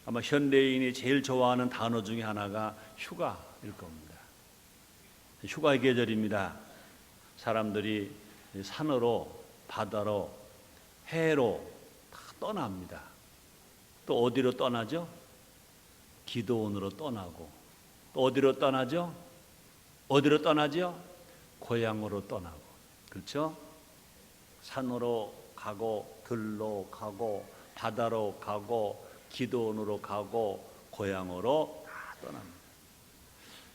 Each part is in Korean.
아마 현대인이 제일 좋아하는 단어 중에 하나가 휴가일 겁니다. 휴가의 계절입니다. 사람들이 산으로, 바다로, 해로 다 떠납니다. 또 어디로 떠나죠? 기도원으로 떠나고, 또 어디로 떠나죠? 어디로 떠나죠? 고향으로 떠나고. 그렇죠? 산으로 가고, 들로 가고, 바다로 가고, 기도원으로 가고, 고향으로 다 떠납니다.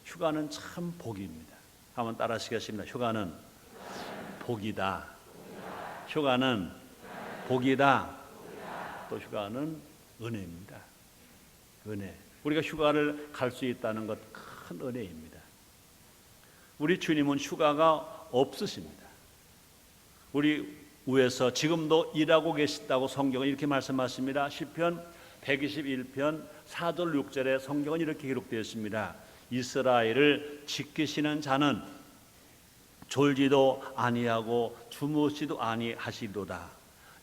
휴가는 참 복입니다. 한번 따라 하시겠습니다. 휴가는 복이다. 휴가는 복이다. 또 휴가는 은혜입니다. 은혜. 우리가 휴가를 갈 수 있다는 것 큰 은혜입니다. 우리 주님은 휴가가 없으십니다. 우리 위에서 지금도 일하고 계시다고 성경은 이렇게 말씀하십니다. 시편 121편 4절 6절에 성경은 이렇게 기록되어 있습니다. 이스라엘을 지키시는 자는 졸지도 아니하고 주무시도 아니하시도다.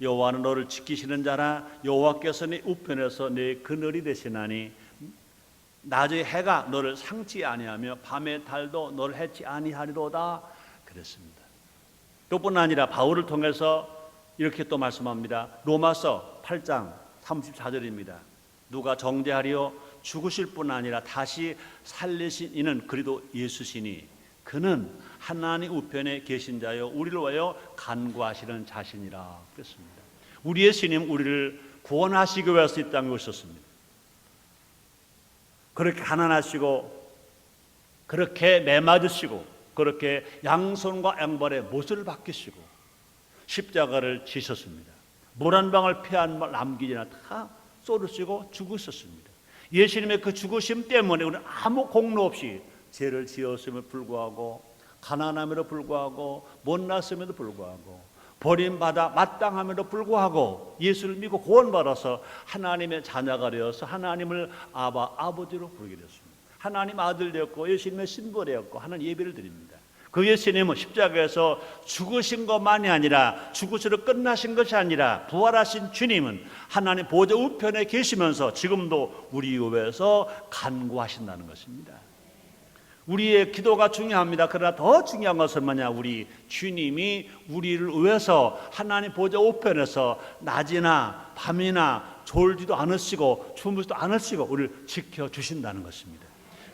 여호와는 너를 지키시는 자라. 여호와께서 네 우편에서 네 그늘이 되시나니 낮의 해가 너를 상치 아니하며 밤의 달도 너를 해치 아니하리로다. 그랬습니다. 그뿐 아니라 바울을 통해서 이렇게 또 말씀합니다. 로마서 8장 34절입니다. 누가 정죄하리요? 죽으실 뿐 아니라 다시 살리신 이는 그리도 예수시니 그는 하나님 우편에 계신 자요 우리를 위하여 간구하시는 자신이라. 그랬습니다. 우리의 주님 우리를 구원하시기 위해서 이 땅에 오셨습니다. 그렇게 가난하시고 그렇게 매맞으시고 그렇게 양손과 양발에 못을 박히시고 십자가를 지셨습니다. 물 한 방울 피 한 번 남기지 않아 다 쏘르시고 죽으셨습니다. 예수님의 그 죽으심 때문에 우리는 아무 공로 없이 죄를 지었음에도 불구하고 가난함에도 불구하고 못났음에도 불구하고 버림받아 마땅함에도 불구하고 예수를 믿고 구원받아서 하나님의 자녀가 되어서 하나님을 아버지로 부르게 되었습니다. 하나님 아들 되었고 예수님의 신부되었고 하는 예배를 드립니다. 그 예수님은 십자가에서 죽으신 것만이 아니라 죽으시러 끝나신 것이 아니라 부활하신 주님은 하나님 보좌 우편에 계시면서 지금도 우리 위해서 간구하신다는 것입니다. 우리의 기도가 중요합니다. 그러나 더 중요한 것은 뭐냐? 우리 주님이 우리를 위해서 하나님 보좌 우편에서 낮이나 밤이나 졸지도 않으시고 주무시도 않으시고 우리를 지켜주신다는 것입니다.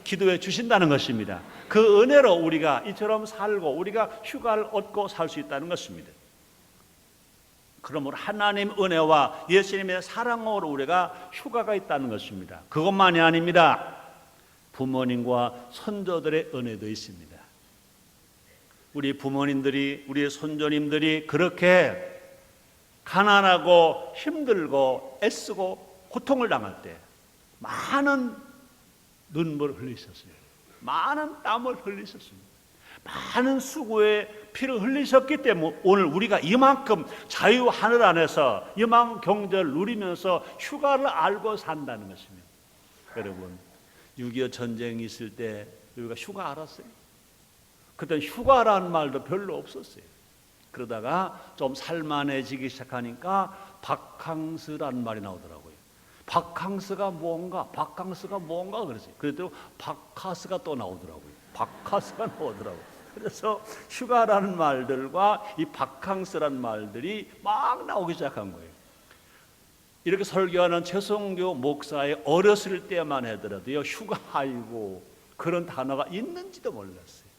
기도해 주신다는 것입니다. 그 은혜로 우리가 이처럼 살고 우리가 휴가를 얻고 살 수 있다는 것입니다. 그러므로 하나님 은혜와 예수님의 사랑으로 우리가 휴가가 있다는 것입니다. 그것만이 아닙니다. 부모님과 손자들의 은혜도 있습니다. 우리 부모님들이 우리의 손자님들이 그렇게 가난하고 힘들고 애쓰고 고통을 당할 때 많은 눈물을 흘리셨어요. 많은 땀을 흘리셨습니다. 많은 수고의 피를 흘리셨기 때문에 오늘 우리가 이만큼 자유 하늘 안에서 이만큼 경제를 누리면서 휴가를 알고 산다는 것입니다. 여러분 6.25 전쟁이 있을 때 우리가 휴가 알았어요? 그때 휴가라는 말도 별로 없었어요. 그러다가 좀 살만해지기 시작하니까 바캉스라는 말이 나오더라고요. 바캉스가 뭔가 그랬어요. 그랬더니 바카스가 또 나오더라고요. 바카스가 나오더라고요. 그래서 휴가라는 말들과 이 바캉스라는 말들이 막 나오기 시작한 거예요. 이렇게 설교하는 최성교 목사의 어렸을 때만 하더라도요, 휴가 아이고 그런 단어가 있는지도 몰랐어요.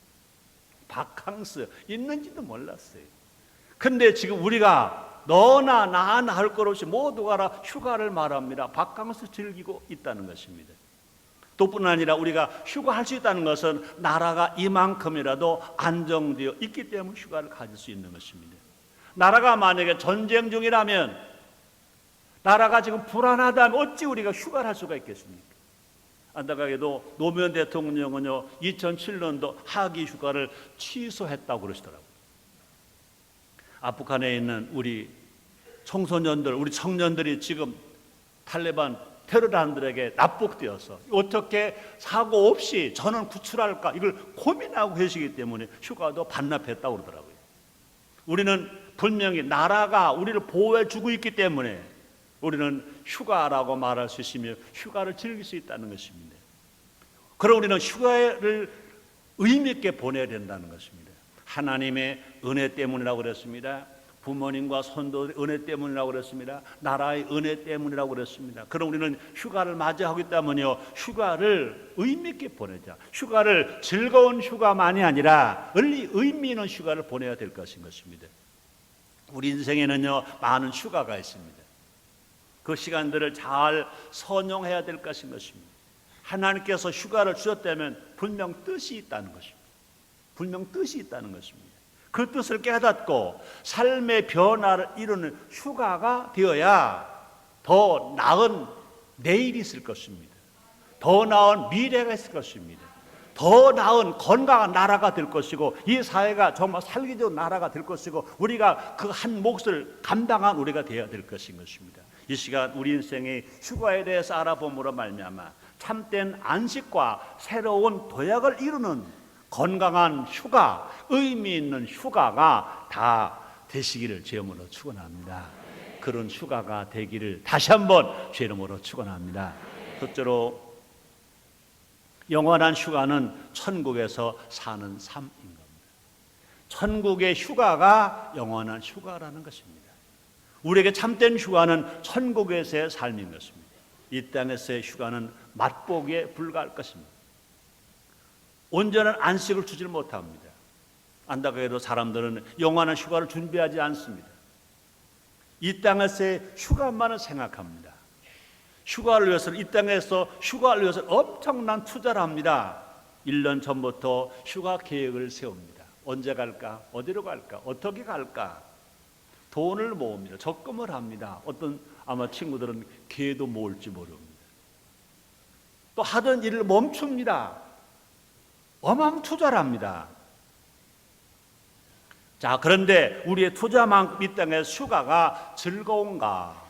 바캉스 있는지도 몰랐어요. 근데 지금 우리가 너나 나나 할 것 없이 모두가 다 휴가를 말합니다. 바캉스 즐기고 있다는 것입니다. 또뿐 아니라 우리가 휴가할 수 있다는 것은 나라가 이만큼이라도 안정되어 있기 때문에 휴가를 가질 수 있는 것입니다. 나라가 만약에 전쟁 중이라면, 나라가 지금 불안하다면 어찌 우리가 휴가를 할 수가 있겠습니까? 안타깝게도 노무현 대통령은요 2007년도 하기 휴가를 취소했다고 그러시더라고요. 아프간에 있는 우리 청소년들, 우리 청년들이 지금 탈레반 테러단들에게 납북되어서 어떻게 사고 없이 전원 구출할까 이걸 고민하고 계시기 때문에 휴가도 반납했다고 그러더라고요. 우리는 분명히 나라가 우리를 보호해 주고 있기 때문에 우리는 휴가라고 말할 수 있으며 휴가를 즐길 수 있다는 것입니다. 그럼 우리는 휴가를 의미 있게 보내야 된다는 것입니다. 하나님의 은혜 때문이라고 그랬습니다. 부모님과 손도들의 은혜 때문이라고 그랬습니다. 나라의 은혜 때문이라고 그랬습니다. 그럼 우리는 휴가를 맞이하고 있다면요, 휴가를 의미 있게 보내자. 휴가를 즐거운 휴가만이 아니라 의미 있는 휴가를 보내야 될 것인 것입니다. 우리 인생에는요, 많은 휴가가 있습니다. 그 시간들을 잘 선용해야 될 것인 것입니다. 하나님께서 휴가를 주셨다면 분명 뜻이 있다는 것입니다. 분명 뜻이 있다는 것입니다. 그 뜻을 깨닫고 삶의 변화를 이루는 휴가가 되어야 더 나은 내일이 있을 것입니다. 더 나은 미래가 있을 것입니다. 더 나은 건강한 나라가 될 것이고, 이 사회가 정말 살기 좋은 나라가 될 것이고, 우리가 그 한 몫을 감당한 우리가 되어야 될 것인 것입니다. 이 시간 우리 인생의 휴가에 대해서 알아봄으로 말미암아 참된 안식과 새로운 도약을 이루는 건강한 휴가, 의미 있는 휴가가 다 되시기를 주의 이름으로 축원합니다. 그런 휴가가 되기를 다시 한번 주의 이름으로 축원합니다. 첫째로, 영원한 휴가는 천국에서 사는 삶인 겁니다. 천국의 휴가가 영원한 휴가라는 것입니다. 우리에게 참된 휴가는 천국에서의 삶인 것입니다. 이 땅에서의 휴가는 맛보기에 불과할 것입니다. 온전한 안식을 주질 못합니다. 안타깝게도 사람들은 영원한 휴가를 준비하지 않습니다. 이 땅에서의 휴가만을 생각합니다. 휴가를 위해서는, 이 땅에서 휴가를 위해서 엄청난 투자를 합니다. 1년 전부터 휴가 계획을 세웁니다. 언제 갈까? 어디로 갈까? 어떻게 갈까? 돈을 모읍니다. 적금을 합니다. 어떤 아마 친구들은 개도 모을지 모릅니다. 또 하던 일을 멈춥니다. 어마어마한 투자를 합니다. 자, 그런데 우리의 투자만큼 이 땅의 휴가가 즐거운가?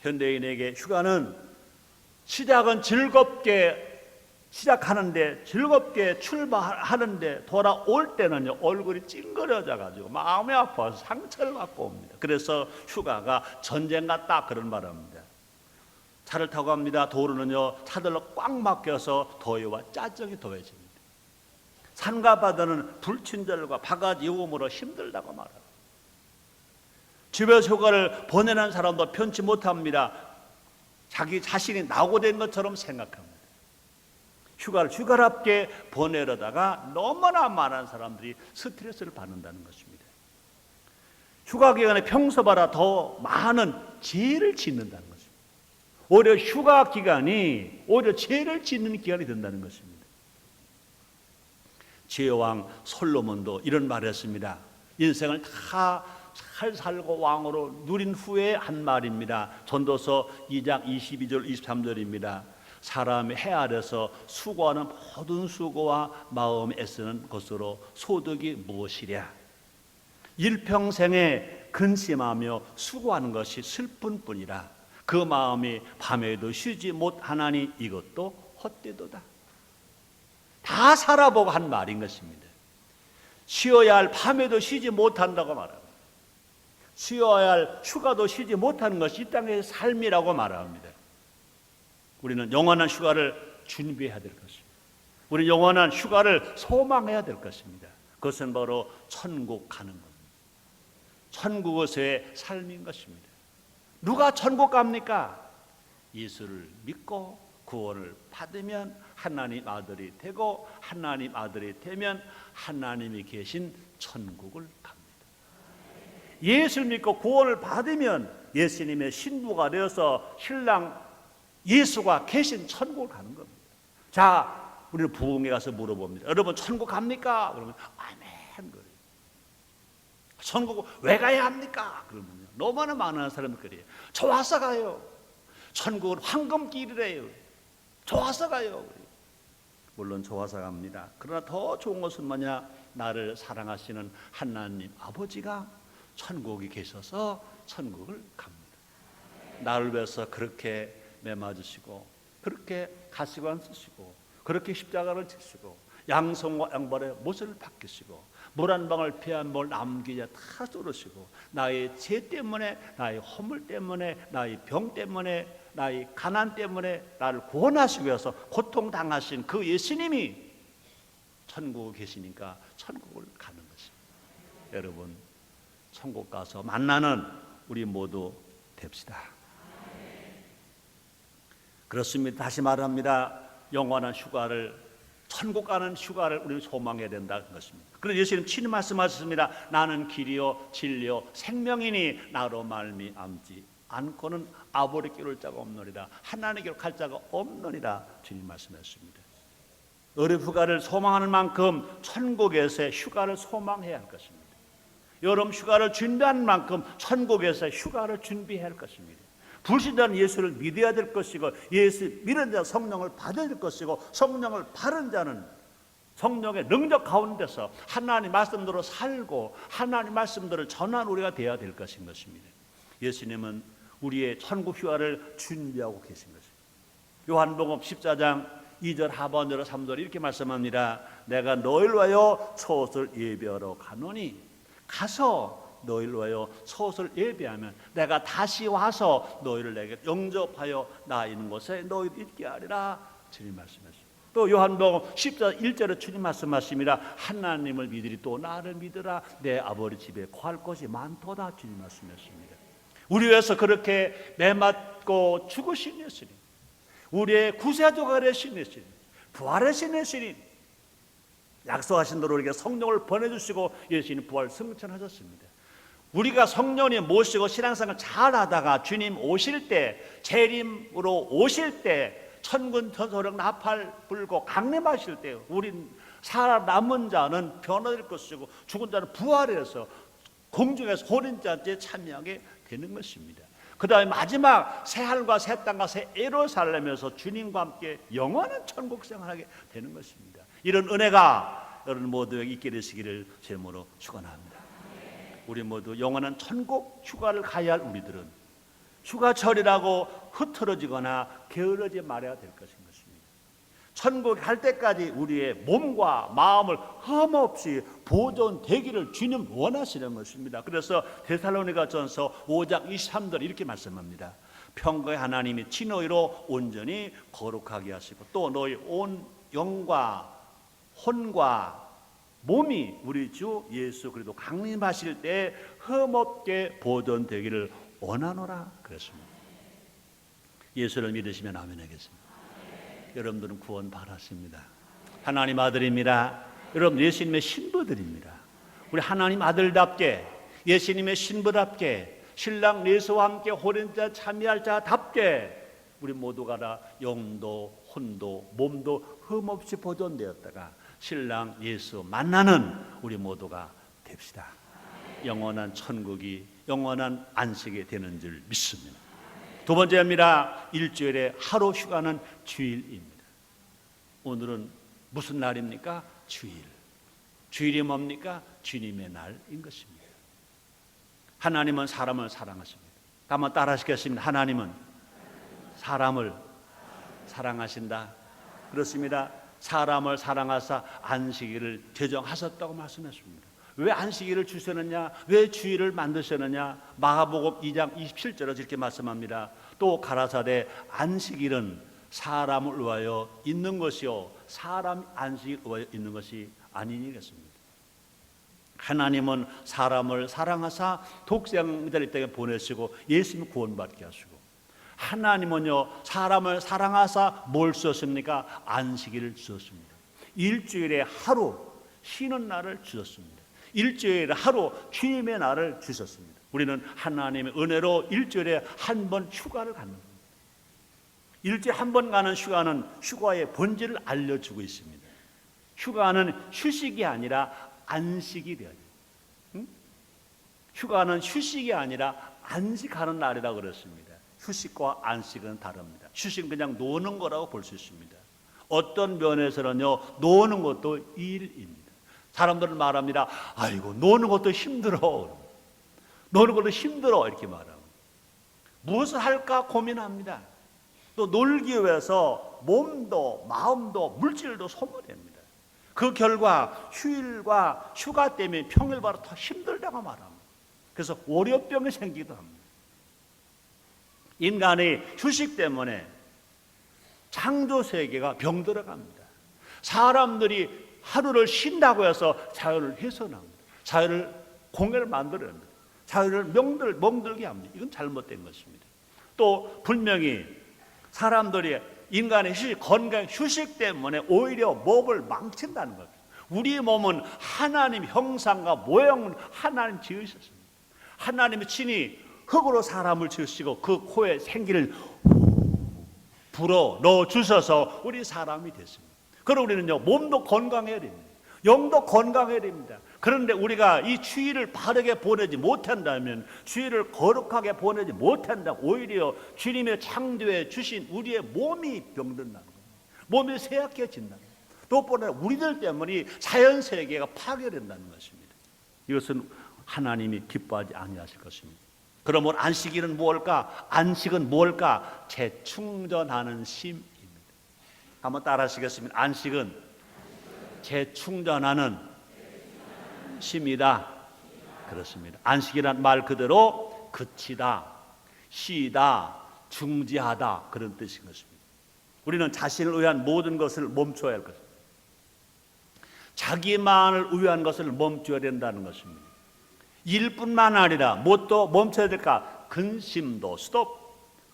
현대인에게 휴가는 시작은 즐겁게 시작하는데, 즐겁게 출발하는데 돌아올 때는요, 얼굴이 찡그려져 가지고 마음이 아파서 상처를 받고 옵니다. 그래서 휴가가 전쟁 같다, 그런 말을 합니다. 차를 타고 갑니다. 도로는요, 차들로 꽉 막혀서 더위와 짜증이 더해집니다. 산과 바다는 불친절과 바가지 요음으로 힘들다고 말합니다. 집에서 휴가를 보내는 사람도 편치 못합니다. 자기 자신이 낙오된 것처럼 생각합니다. 휴가를 휴가답게 보내려다가 너무나 많은 사람들이 스트레스를 받는다는 것입니다. 휴가 기간에 평소보다 더 많은 죄를 짓는다는 것입니다. 오히려 휴가 기간이 오히려 죄를 짓는 기간이 된다는 것입니다. 지혜왕 솔로몬도 이런 말을 했습니다. 인생을 다 잘 살고 왕으로 누린 후에 한 말입니다. 전도서 2장 22절 23절입니다. 사람이 해 아래서 수고하는 모든 수고와 마음에 애쓰는 것으로 소득이 무엇이랴. 일평생에 근심하며 수고하는 것이 슬픈 뿐이라. 그 마음이 밤에도 쉬지 못하나니 이것도 헛되도다. 다 살아보고 한 말인 것입니다. 쉬어야 할 밤에도 쉬지 못한다고 말합니다. 쉬어야 할 휴가도 쉬지 못하는 것이 이 땅의 삶이라고 말합니다. 우리는 영원한 휴가를 준비해야 될 것입니다. 우리는 영원한 휴가를 소망해야 될 것입니다. 그것은 바로 천국 가는 겁니다. 천국에서의 삶인 것입니다. 누가 천국 갑니까? 예수를 믿고 구원을 받으면 하나님 아들이 되고, 하나님 아들이 되면 하나님이 계신 천국을 갑니다. 예수를 믿고 구원을 받으면 예수님의 신부가 되어서 신랑 예수가 계신 천국을 가는 겁니다. 자, 우리는 부흥회 가서 물어봅니다. 여러분 천국 갑니까? 그러면 아멘 그래요. 천국 왜 가야 합니까? 그러면 너무나 많은 사람들이 좋아서 가요. 천국은 황금길이래요. 좋아서 가요. 물론 좋아서 갑니다. 그러나 더 좋은 것은 뭐냐? 나를 사랑하시는 하나님 아버지가 천국에 계셔서 천국을 갑니다. 나를 위해서 그렇게 매맞으시고, 그렇게 가시관 쓰시고, 그렇게 십자가를 지시고, 양손과 양발에 못을 박히시고, 물 한 방울 피 한 방울 남기자 다 쏟으시고 나의 죄 때문에, 나의 허물 때문에, 나의 병 때문에, 나의 가난 때문에 나를 구원하시기 위해서 고통당하신 그 예수님이 천국에 계시니까 천국을 가는 것입니다. 여러분, 천국 가서 만나는 우리 모두 됩시다. 그렇습니다. 다시 말합니다. 영원한 휴가를, 천국 가는 휴가를 우리는 소망해야 된다는 것입니다. 그런데 예수님 친히 말씀하셨습니다. 나는 길이요 진리요 생명이니 나로 말미암지 않고는 아버지께 올 자가 없느니라. 하나님께 갈 자가 없느니라. 주님 말씀하셨습니다. 여름 휴가를 소망하는 만큼 천국에서의 휴가를 소망해야 할 것입니다. 여름 휴가를 준비하는 만큼 천국에서의 휴가를 준비해야 할 것입니다. 불신자는 예수를 믿어야 될 것이고, 예수 믿는 자 성령을 받아야 될 것이고, 성령을 받은 자는 성령의 능력 가운데서 하나님 말씀대로 살고 하나님 말씀대로 전한 우리가 되어야 될 것인 것입니다. 예수님은 우리의 천국 휴가를 준비하고 계신 것입니다. 요한복음 14장 2절 하반절 3절 이렇게 말씀합니다. 내가 너희를 위하여 초옷을 예배하러 가노니, 가서 너희를 위하여 초옷을 예배하면 내가 다시 와서 너희를 내게 영접하여 나 있는 곳에 너희를 있게 하리라. 주님 말씀하십니다. 또 요한복음 14장 1절에 주님 말씀하십니다. 하나님을 믿으리 또 나를 믿으라. 내 아버지 집에 거할 곳이 많도다. 주님 말씀하십니다. 우리 위해서 그렇게 매맞고 죽으신 예수님, 우리의 구세주가 되신 예수님, 부활하신 예수님, 약속하신 대로 우리에게 성령을 보내주시고 예수님 부활 승천하셨습니다. 우리가 성령님 모시고 신앙생활 잘하다가 주님 오실 때, 재림으로 오실 때, 천군 천소령 나팔 불고 강림하실 때 우린 살아남은 자는 변화될 것이고 죽은 자는 부활해서 공중에서 혼인잔치에 참여하게 되는 것입니다. 그 다음에 마지막 새하늘과 새 땅과 새 예루살렘에서 주님과 함께 영원한 천국 생활하게 되는 것입니다. 이런 은혜가 여러분 모두에게 있게 되시기를 제목으로 축원합니다. 우리 모두 영원한 천국 휴가를 가야 할 우리들은 휴가철이라고 흐트러지거나 게으르지 말아야 될 것인 것입니다. 천국에 갈 때까지 우리의 몸과 마음을 흠없이 보존되기를 주님 원하시는 것입니다. 그래서 데살로니가전서 5장 23절 이렇게 말씀합니다. 평강의 하나님이 친너희로 온전히 거룩하게 하시고 또 너희 온 영과 혼과 몸이 우리 주 예수 그리스도 강림하실 때 흠없게 보존되기를 원하노라 그랬습니다. 예수를 믿으시면 아멘 하겠습니다. 여러분들은 구원 바랐습니다. 하나님 아들입니다. 여러분 예수님의 신부들입니다. 우리 하나님 아들답게 예수님의 신부답게 신랑 예수와 함께 혼인자 참여할 자답게 우리 모두가 다 영도 혼도 몸도 흠없이 보존되었다가 신랑 예수 만나는 우리 모두가 됩시다. 영원한 천국이 영원한 안식이 되는 줄 믿습니다. 두 번째입니다. 일주일에 하루 휴가는 주일입니다. 오늘은 무슨 날입니까? 주일. 주일이 뭡니까? 주님의 날인 것입니다. 하나님은 사람을 사랑하십니다. 한번 따라 하시겠습니다. 하나님은 사람을 사랑하신다. 그렇습니다. 사람을 사랑하사 안식일을 제정하셨다고 말씀했습니다. 왜 안식일을 주셨느냐? 왜 주일을 만드셨느냐? 마가복음 2장 27절에 이렇게 말씀합니다. 또 가라사대 안식일은 사람을 위하여 있는 것이요 사람 안식을 위하여 있는 것이 아니니겠습니다. 하나님은 사람을 사랑하사 독생자를 이 땅에 보내시고 예수님 구원받게 하시고 하나님은요 사람을 사랑하사 뭘 주셨습니까? 안식일을 주셨습니다. 일주일에 하루 쉬는 날을 주셨습니다. 일주일에 하루 주님의 날을 주셨습니다. 우리는 하나님의 은혜로 일주일에 한 번 휴가를 갖는 겁니다. 일주일에 한 번 가는 휴가는 휴가의 본질을 알려주고 있습니다. 휴가는 휴식이 아니라 안식이 되어야 돼요. 응? 휴가는 휴식이 아니라 안식하는 날이라고 그랬습니다. 휴식과 안식은 다릅니다. 휴식은 그냥 노는 거라고 볼 수 있습니다. 어떤 면에서는요 노는 것도 일입니다. 사람들은 말합니다. 아이고 노는 것도 힘들어. 노는 것도 힘들어 이렇게 말합니다. 무엇을 할까 고민합니다. 또 놀기 위해서 몸도 마음도 물질도 소모됩니다. 그 결과 휴일과 휴가 때문에 평일보다 더 힘들다고 말합니다. 그래서 월요병이 생기기도 합니다. 인간의 휴식 때문에 창조 세계가 병들어갑니다. 사람들이 하루를 쉰다고 해서 자유를 훼손합니다. 자유를 공해를 만들어냅니다. 자유를 멍들게 합니다. 이건 잘못된 것입니다. 또 분명히 사람들이 인간의 휴식, 건강 휴식 때문에 오히려 몸을 망친다는 겁니다. 우리 몸은 하나님 형상과 모형을 하나님 지으셨습니다. 하나님이 친히 흙으로 사람을 지으시고 그 코에 생기를 불어 넣어 주셔서 우리 사람이 됐습니다. 그럼 우리는요, 몸도 건강해야 됩니다. 영도 건강해야 됩니다. 그런데 우리가 이 주일을 바르게 보내지 못한다면, 주일을 거룩하게 보내지 못한다, 오히려 주님의 창조해 주신 우리의 몸이 병든다는 겁니다. 몸이 쇠약해진다는 겁니다. 또 우리들 때문에 자연 세계가 파괴된다는 것입니다. 이것은 하나님이 기뻐하지 아니하실 것입니다. 그러면 안식일은 무엇일까? 안식은 무엇일까? 재충전하는 쉼입니다. 한번 따라하시겠습니다. 안식은 재충전하는 쉼이다. 그렇습니다. 안식이란 말 그대로 그치다, 쉬다, 중지하다, 그런 뜻인 것입니다. 우리는 자신을 위한 모든 것을 멈춰야 할 것입니다. 자기만을 위한 것을 멈춰야 된다는 것입니다. 일뿐만 아니라 무엇도 멈춰야 될까? 근심도 스톱,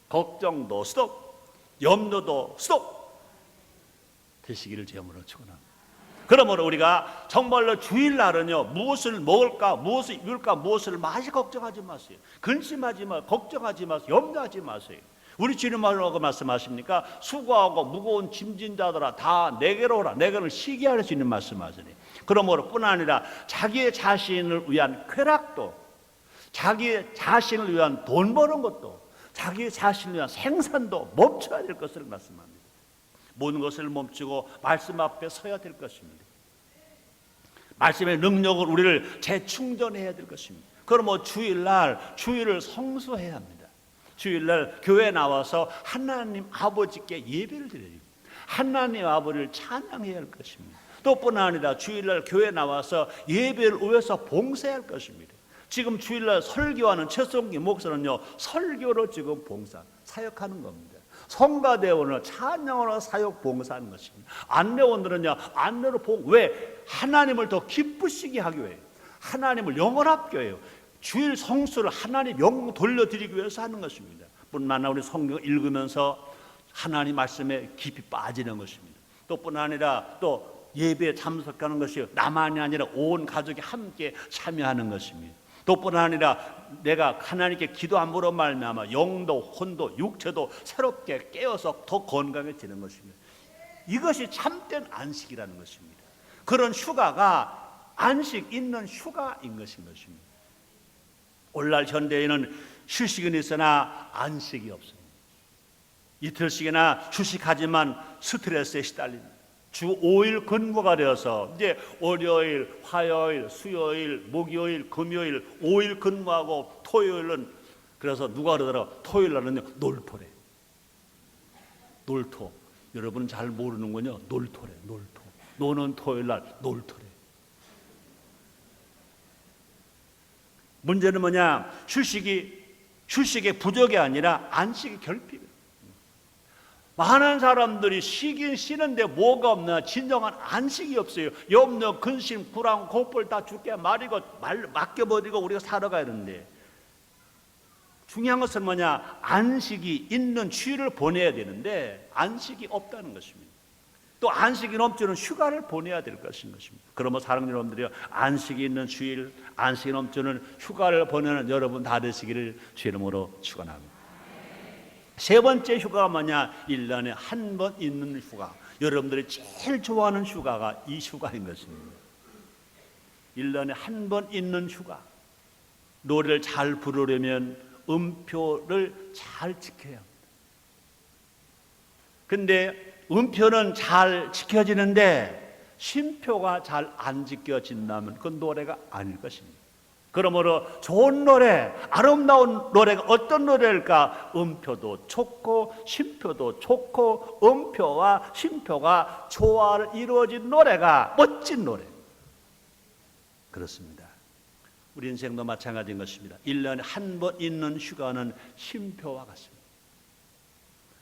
걱정도 스톱, 염려도 스톱 되시기를 제물로 축원합니다. 그러므로 우리가 정말로 주일날은요, 무엇을 먹을까, 무엇을 입을까, 무엇을 마시 걱정하지 마세요. 근심하지 마세요. 걱정하지 마세요. 염려하지 마세요. 우리 주님 뭐라고 말씀하십니까? 수고하고 무거운 짐진 자들아 다 내게로 오라. 내게를 쉬게 할 수 있는 말씀하시니. 그러므로 뿐 아니라 자기 자신을 위한 쾌락도, 자기 자신을 위한 돈 버는 것도, 자기 자신을 위한 생산도 멈춰야 될 것을 말씀합니다. 모든 것을 멈추고 말씀 앞에 서야 될 것입니다. 말씀의 능력을 우리를 재충전해야 될 것입니다. 그러면 주일날 주일을 성수해야 합니다. 주일날 교회에 나와서 하나님 아버지께 예배를 드려야 됩니다. 하나님 아버지를 찬양해야 할 것입니다. 또뿐 아니라 주일날 교회에 나와서 예배를 위해서 봉사할 것입니다. 지금 주일날 설교하는 최성기 목사는요, 설교로 지금 사역하는 겁니다. 성가대원은 찬양으로 사역 봉사하는 것입니다. 안내원들은요, 안내로 왜? 하나님을 더 기쁘시게 하기 위해, 하나님을 영원하게 해요. 주일 성수를 하나님 영광 돌려드리기 위해서 하는 것입니다. 뿐만 아니라 우리 성경 읽으면서 하나님 말씀에 깊이 빠지는 것입니다. 또뿐 아니라 또 예배에 참석하는 것이 나만이 아니라 온 가족이 함께 참여하는 것입니다. 또뿐 아니라 내가 하나님께 기도함으로 말미암아 영도 혼도 육체도 새롭게 깨어서 더 건강해지는 것입니다. 이것이 참된 안식이라는 것입니다. 그런 휴가가 안식 있는 휴가인 것입니다. 오늘날 현대에는 휴식은 있으나 안식이 없습니다. 이틀씩이나 휴식하지만 스트레스에 시달립니다. 주 5일 근무가 되어서 이제 월요일, 화요일, 수요일, 목요일, 금요일 5일 근무하고 토요일은, 그래서 누가 그러더라, 토요일 날은요 놀토래. 놀토. 여러분은 잘 모르는군요. 놀토래. 놀토. 노는 토요일 날 놀토래. 문제는 뭐냐? 휴식의 부족이 아니라 안식의 결핍이에요. 많은 사람들이 쉬긴 쉬는데 뭐가 없나? 진정한 안식이 없어요. 염려, 근심, 불안, 공포를 다 죽게 말이고 맡겨버리고 우리가 살아가야 되는데, 중요한 것은 뭐냐? 안식이 있는 주일을 보내야 되는데 안식이 없다는 것입니다. 또 안식이 넘치는 휴가를 보내야 될 것인 것입니다. 그러면 사랑하는 여러분들이요, 안식이 있는 주일, 안식이 넘치는 휴가를 보내는 여러분 다 되시기를 주 이름으로 축원합니다. 세 번째 휴가가 뭐냐? 1년에 한 번 있는 휴가. 여러분들이 제일 좋아하는 휴가가 이 휴가인 것입니다. 1년에 한 번 있는 휴가. 노래를 잘 부르려면 음표를 잘 지켜야 합니다. 근데 음표는 잘 지켜지는데 쉼표가 잘 안 지켜진다면 그건 노래가 아닐 것입니다. 그러므로 좋은 노래, 아름다운 노래가 어떤 노래일까? 음표도 좋고 심표도 좋고 음표와 심표가 조화를 이루어진 노래가 멋진 노래. 그렇습니다. 우리 인생도 마찬가지인 것입니다. 1년에 한 번 있는 휴가는 쉼표와 같습니다.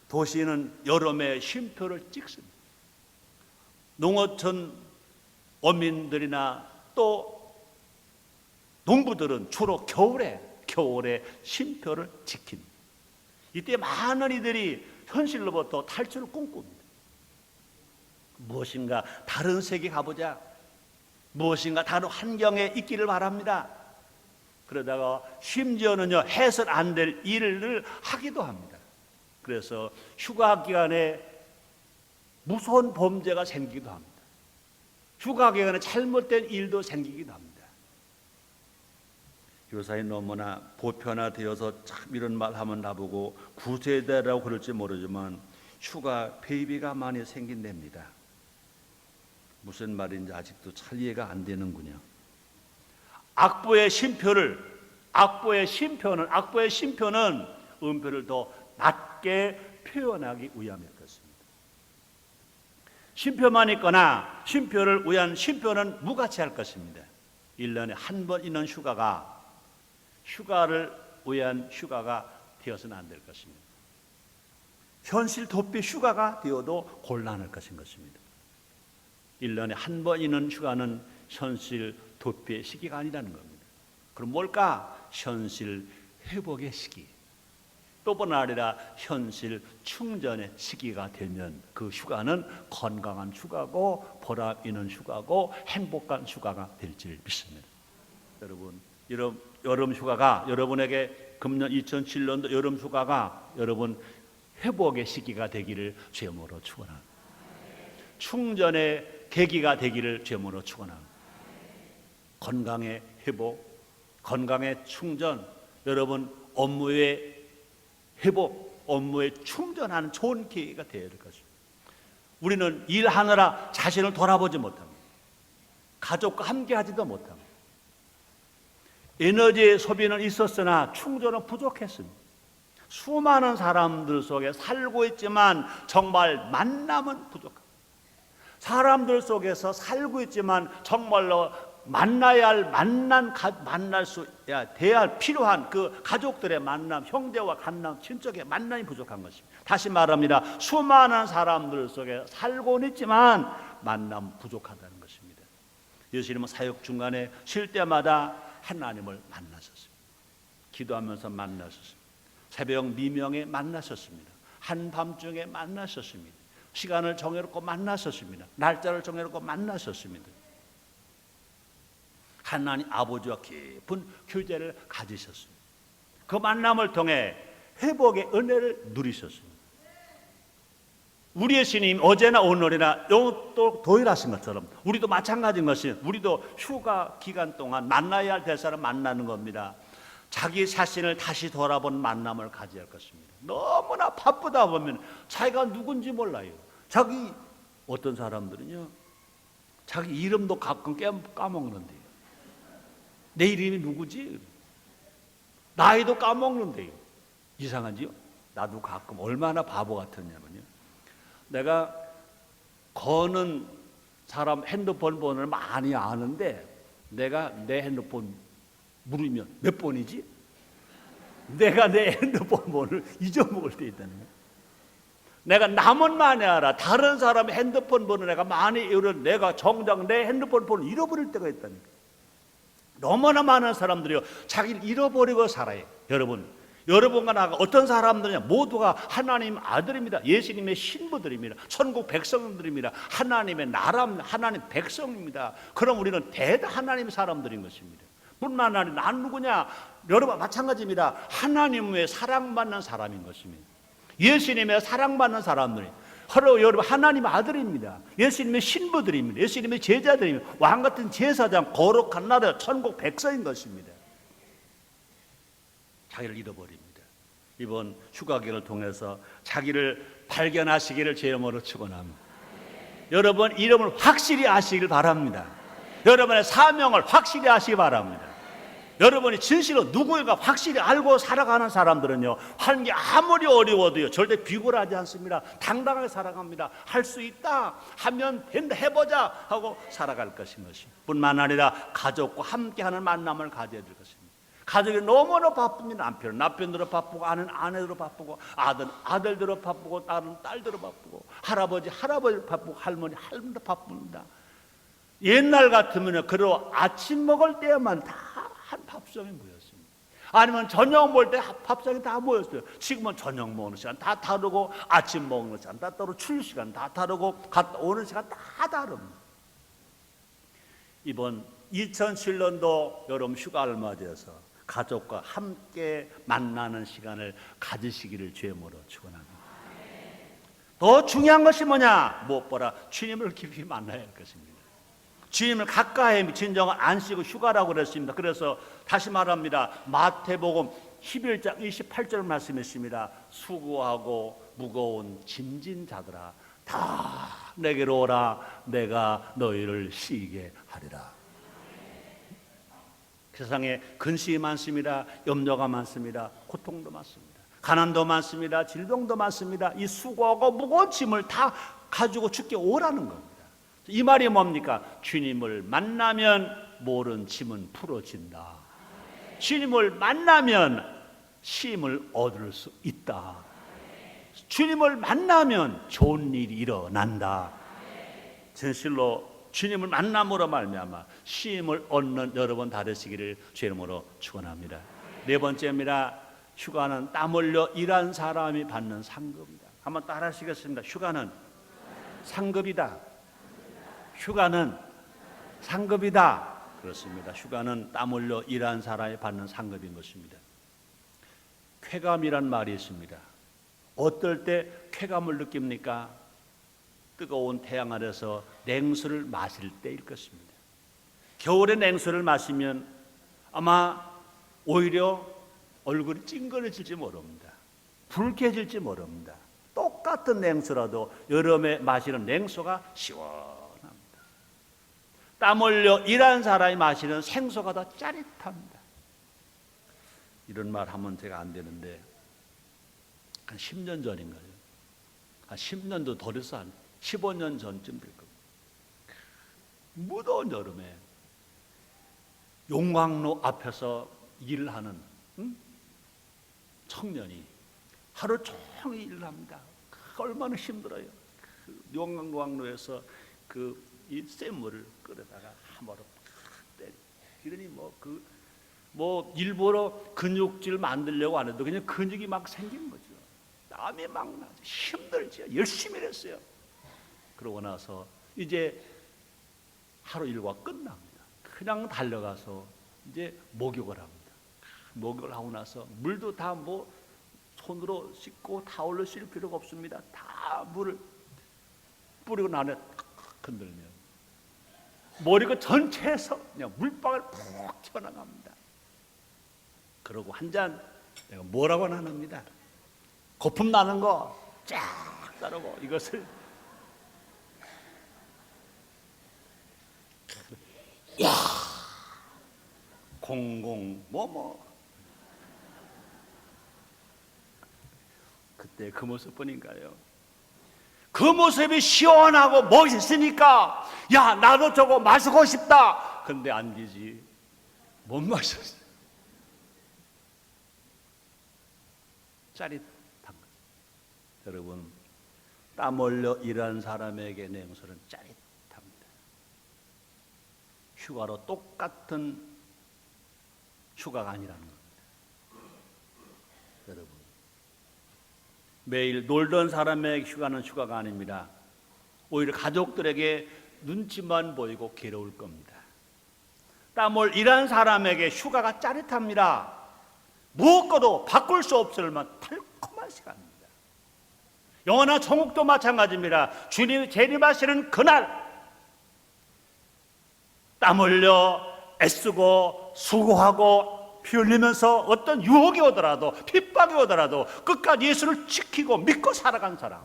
도시는 여름에 쉼표를 찍습니다. 농어촌 어민들이나 또 농부들은 주로 겨울에 쉼표를 지킵니다. 이때 많은 이들이 현실로부터 탈출을 꿈꿉니다. 무엇인가 다른 세계 가보자, 무엇인가 다른 환경에 있기를 바랍니다. 그러다가 심지어는요, 해서는 안 될 일을 하기도 합니다. 그래서 휴가 기간에 무서운 범죄가 생기기도 합니다. 휴가 기간에 잘못된 일도 생기기도 합니다. 요사이 너무나 보편화되어서 참 이런 말 하면 나보고 구세대라고 그럴지 모르지만 휴가 베이비가 많이 생긴답니다. 무슨 말인지 아직도 잘 이해가 안 되는군요. 악보의 심표는 음표를 더 낮게 표현하기 위함일 것입니다. 심표만 있거나 심표를 위한 심표는 무가치할 것입니다. 1년에 한 번 있는 휴가를 위한 휴가가 되어서는 안 될 것입니다. 현실 도피 휴가가 되어도 곤란할 것인 것입니다. 1년에 한 번 있는 휴가는 현실 도피의 시기가 아니라는 겁니다. 그럼 뭘까? 현실 회복의 시기, 또뿐 아니라 현실 충전의 시기가 되면 그 휴가는 건강한 휴가고 보람 있는 휴가고 행복한 휴가가 될지 믿습니다. 여러분, 여름 휴가가 여러분에게 금년 2007년도 여름 휴가가 여러분 회복의 시기가 되기를 주님으로 축원합니다. 충전의 계기가 되기를 주님으로 축원합니다. 건강의 회복, 건강의 충전, 여러분 업무의 회복, 업무에 충전하는 좋은 기회가 되어야 될 것입니다. 우리는 일하느라 자신을 돌아보지 못합니다. 가족과 함께하지도 못합니다. 에너지의 소비는 있었으나 충전은 부족했습니다. 수많은 사람들 속에 살고 있지만 정말 만남은 부족합니다. 사람들 속에서 살고 있지만 정말로 만나야 할 만날 수 돼야 할 필요한 그 가족들의 만남, 형제와 간남, 친척의 만남이 부족한 것입니다. 다시 말합니다. 수많은 사람들 속에 살고는 있지만 만남 부족하다는 것입니다. 예수님은 사역 중간에 쉴 때마다 하나님을 만나셨습니다. 기도하면서 만나셨습니다. 새벽 미명에 만나셨습니다. 한밤중에 만나셨습니다. 시간을 정해놓고 만나셨습니다. 날짜를 정해놓고 만나셨습니다. 하나님 아버지와 깊은 교제를 가지셨습니다. 그 만남을 통해 회복의 은혜를 누리셨습니다. 우리의 주님 어제나 오늘이나 또 동일하신 것처럼 우리도 마찬가지인 것이, 우리도 휴가 기간 동안 만나야 할 대사를 만나는 겁니다. 자기 자신을 다시 돌아본 만남을 가져야 할 것입니다. 너무나 바쁘다 보면 자기가 누군지 몰라요. 어떤 사람들은요, 자기 이름도 가끔 까먹는데요. 내 이름이 누구지? 나이도 까먹는데요. 이상하지요? 나도 가끔 얼마나 바보 같았냐면요, 내가 거는 사람 핸드폰 번호를 많이 아는데 내가 내 핸드폰 물으면 몇 번이지? 내가 내 핸드폰 번호를 잊어먹을 때 있다는 거예요. 내가 남은 많이 알아. 다른 사람의 핸드폰 번호 내가 많이 외우는 내가 정작 내 핸드폰 번호 잃어버릴 때가 있다는 거예요. 너무나 많은 사람들이요, 자기를 잃어버리고 살아요. 여러분과 나가 어떤 사람들이냐, 모두가 하나님 아들입니다. 예수님의 신부들입니다. 천국 백성들입니다. 하나님의 나라입니다. 하나님 백성입니다. 그럼 우리는 하나님 사람들인 것입니다. 뿐만 아니라 난 누구냐? 여러분 마찬가지입니다. 하나님의 사랑받는 사람인 것입니다. 예수님의 사랑받는 사람들이 바로 여러분 하나님 아들입니다. 예수님의 신부들입니다. 예수님의 제자들입니다. 왕같은 제사장, 거룩한 나라, 천국 백성인 것입니다. 자기를 잃어버립니다. 이번 휴가기를 통해서 자기를 발견하시기를 제 이름으로 축원합니다. 여러분 이름을 확실히 아시길 바랍니다. 여러분의 사명을 확실히 아시기 바랍니다. 여러분이 진실로 누구인가 확실히 알고 살아가는 사람들은요, 하는 게 아무리 어려워도요 절대 비굴하지 않습니다. 당당하게 살아갑니다. 할 수 있다 하면 된다, 해보자 하고 살아갈 것인 것이 뿐만 아니라 가족과 함께하는 만남을 가져야 될 것입니다. 가족이 너무나 바쁩니다. 남편들은 바쁘고, 아내들은 바쁘고, 아들들은 바쁘고, 딸은 딸들은 바쁘고, 할아버지 바쁘고, 할머니도 바쁩니다. 옛날 같으면 그러 아침 먹을 때만 다 한 밥상에 모였습니다. 아니면 저녁 먹을 때 밥상에 다 모였어요. 지금은 저녁 먹는 시간 다 다르고, 아침 먹는 시간 다 다르고, 출 시간 다 다르고, 갔다 오는 시간 다 다릅니다. 이번 2007년도 여름 휴가를 맞이해서 가족과 함께 만나는 시간을 가지시기를 주님으로 축원합니다. 더 중요한 것이 뭐냐? 무엇보다 주님을 깊이 만나야 할 것입니다. 주님을 가까이 진정한 안식을 휴가라고 그랬습니다. 그래서 다시 말합니다. 마태복음 11장 28절 말씀했습니다. 수고하고 무거운 짐진 자들아 다 내게로 오라. 내가 너희를 쉬게 하리라. 세상에 근심이 많습니다. 염려가 많습니다. 고통도 많습니다. 가난도 많습니다. 질병도 많습니다. 이 수고하고 무거운 짐을 다 가지고 주께 오라는 겁니다. 이 말이 뭡니까? 주님을 만나면 모든 짐은 풀어진다. 주님을 만나면 쉼을 얻을 수 있다. 주님을 만나면 좋은 일이 일어난다. 진실로 주님을 만남으로 말미암아 쉼을 얻는 여러분 다 되시기를 주님으로 축원합니다. 네 번째입니다. 휴가는 땀 흘려 일한 사람이 받는 상급이다. 한번 따라 하시겠습니다. 휴가는 상급이다. 휴가는 상급이다. 그렇습니다. 휴가는 땀 흘려 일한 사람이 받는 상급인 것입니다. 쾌감이란 말이 있습니다. 어떨 때 쾌감을 느낍니까? 뜨거운 태양 아래서 냉수를 마실 때일 것입니다. 겨울에 냉수를 마시면 아마 오히려 얼굴이 찡그러질지 모릅니다. 불쾌해질지 모릅니다. 똑같은 냉수라도 여름에 마시는 냉수가 시원합니다. 땀 흘려 일한 사람이 마시는 생수가 더 짜릿합니다. 이런 말 하면 제가 안 되는데 한 10년 전인가요? 한 10년도 더 돼서 한 15년 전쯤 될 겁니다. 무더운 여름에 용광로 앞에서 일을 하는 청년이 하루 종일 일을 합니다. 얼마나 힘들어요. 용광로에서 이 샘물을 끓여다가 하마로 때려. 이러니 일부러 근육질 만들려고 안 해도 그냥 근육이 막 생긴 거죠. 땀이 막 나죠. 힘들죠. 열심히 했어요. 그러고 나서 이제 하루 일과 끝납니다. 그냥 달려가서 이제 목욕을 합니다. 목욕을 하고 나서 물도 다 손으로 씻고 타올로 씻을 필요가 없습니다. 다 물을 뿌리고 나서 흔들면 머리가 전체에서 그냥 물방울 푹 튀어나갑니다. 그러고 한 잔 내가 뭐라고는 안 합니다. 거품 나는 거 쫙 따르고 이것을 야 그때 그 모습뿐인가요? 그 모습이 시원하고 멋있으니까 야 나도 저거 마시고 싶다. 근데 안 되지. 못 마셨어요. 짜릿한 것. 여러분 땀 흘려 일하는 사람에게 냉수는 짜릿합니다. 휴가로 똑같은 휴가가 아니라는 겁니다. 여러분 매일 놀던 사람에게 휴가는 휴가가 아닙니다. 오히려 가족들에게 눈치만 보이고 괴로울 겁니다. 땀을 일한 사람에게 휴가가 짜릿합니다. 무엇과도 바꿀 수 없을 만한 달콤한 시간입니다. 영원한 천국도 마찬가지입니다. 주님이 재림하시는 그날 땀 흘려 애쓰고 수고하고 피 흘리면서 어떤 유혹이 오더라도 핍박이 오더라도 끝까지 예수를 지키고 믿고 살아간 사람,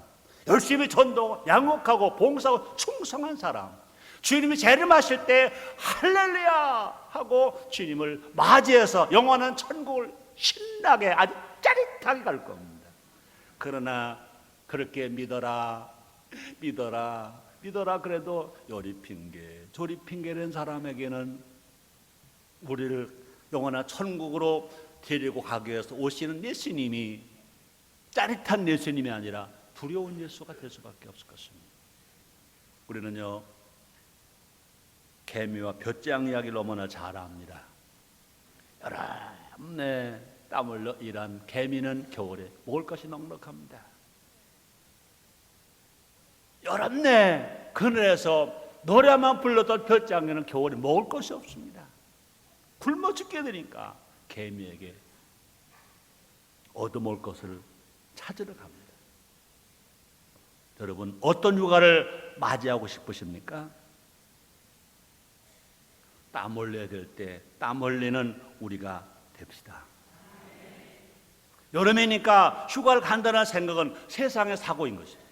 열심히 전도 양육하고 봉사하고 충성한 사람, 주님이 재림하실 때 할렐루야 하고 주님을 맞이해서 영원한 천국을 신나게 아주 짜릿하게 갈 겁니다. 그러나 그렇게 믿어라 그래도 요리 핑계 조리 핑계는 사람에게는 우리를 영원한 천국으로 데리고 가기 위해서 오시는 예수님이 짜릿한 예수님이 아니라 두려운 예수가 될 수밖에 없을 것입니다. 우리는요, 개미와 볕장 이야기를 너무나 잘 압니다. 여름내 땀 흘려 일한 개미는 겨울에 먹을 것이 넉넉합니다. 여름내 그늘에서 노래만 불렀던 볕장이는 겨울에 먹을 것이 없습니다. 굶어 죽게 되니까 개미에게 얻어먹을 것을 찾으러 갑니다. 여러분, 어떤 휴가를 맞이하고 싶으십니까? 땀 흘려야 될 때 땀 흘리는 우리가 됩시다. 여름이니까 휴가를 간다는 생각은 세상의 사고인 것입니다.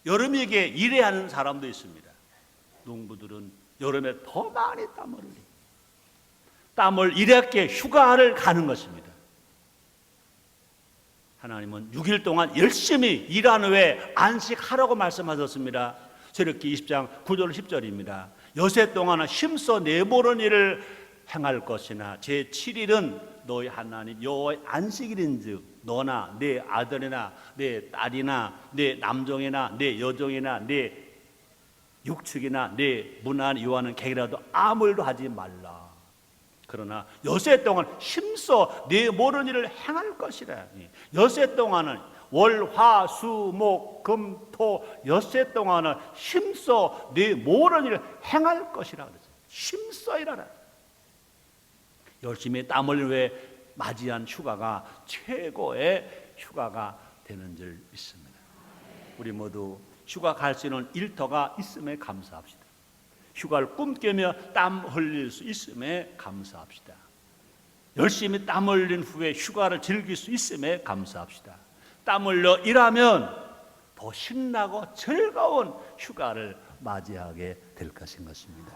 여름이기에 일해야 하는 사람도 있습니다. 농부들은 여름에 더 많이 땀을 흘립니다. 땀을 일했기에 휴가를 가는 것입니다. 하나님은 6일 동안 열심히 일한 후에 안식하라고 말씀하셨습니다. 출애굽기 20장 9절 10절입니다. 여세 동안은 힘써 내보는 일을 행할 것이나 제7일은 너희 하나님 여호와의 안식일인즉 너나 네 아들이나 네 딸이나 네 남종이나 네 여종이나 네 육축이나 네 문안 요하는 객이라도 아무 일도 하지 말라. 그러나 여세 동안 힘써 네 모든 일을 행할 것이라. 여세 동안은 월, 화, 수, 목, 금, 토 여세 동안은 힘써 네 모든 일을 행할 것이라 그랬어요. 힘써 일하라. 열심히 땀 흘린 후에 맞이한 휴가가 최고의 휴가가 되는 줄 믿습니다. 우리 모두 휴가 갈 수 있는 일터가 있음에 감사합시다. 휴가를 꿈꾸며 땀 흘릴 수 있음에 감사합시다. 열심히 땀 흘린 후에 휴가를 즐길 수 있음에 감사합시다. 땀 흘려 일하면 더 신나고 즐거운 휴가를 맞이하게 될 것인 것입니다.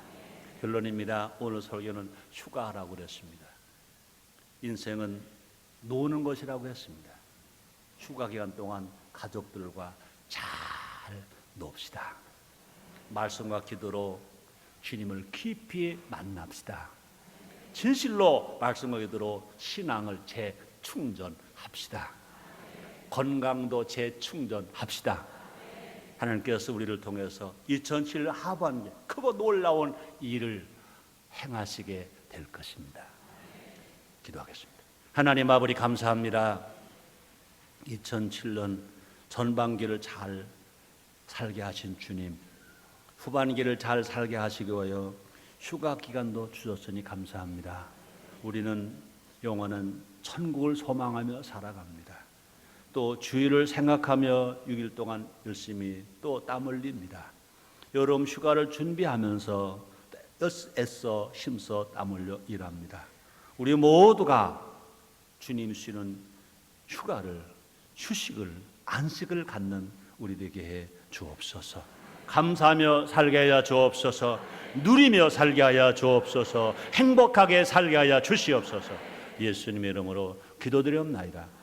결론입니다. 오늘 설교는 휴가라고 그랬습니다. 인생은 노는 것이라고 했습니다. 휴가 기간 동안 가족들과 잘 놉시다. 말씀과 기도로 주님을 깊이 만납시다. 진실로 말씀과 기도로 신앙을 재충전합시다. 건강도 재충전합시다. 하나님께서 우리를 통해서 2007년 하반기에 크고 놀라운 일을 행하시게 될 것입니다. 기도하겠습니다. 하나님 아버지 감사합니다. 2007년 전반기를 잘 살게 하신 주님, 후반기를 잘 살게 하시기 위하여 휴가 기간도 주셨으니 감사합니다. 우리는 영원한 천국을 소망하며 살아갑니다. 또 주일을 생각하며 6일 동안 열심히 또 땀 흘립니다. 여름 휴가를 준비하면서 애써 힘써 땀 흘려 일합니다. 우리 모두가 주님 주시는 휴가를, 휴식을, 안식을 갖는 우리 되게 해 주옵소서. 감사하며 살게 하여 주옵소서. 누리며 살게 하여 주옵소서. 행복하게 살게 하여 주시옵소서. 예수님의 이름으로 기도드리옵나이다.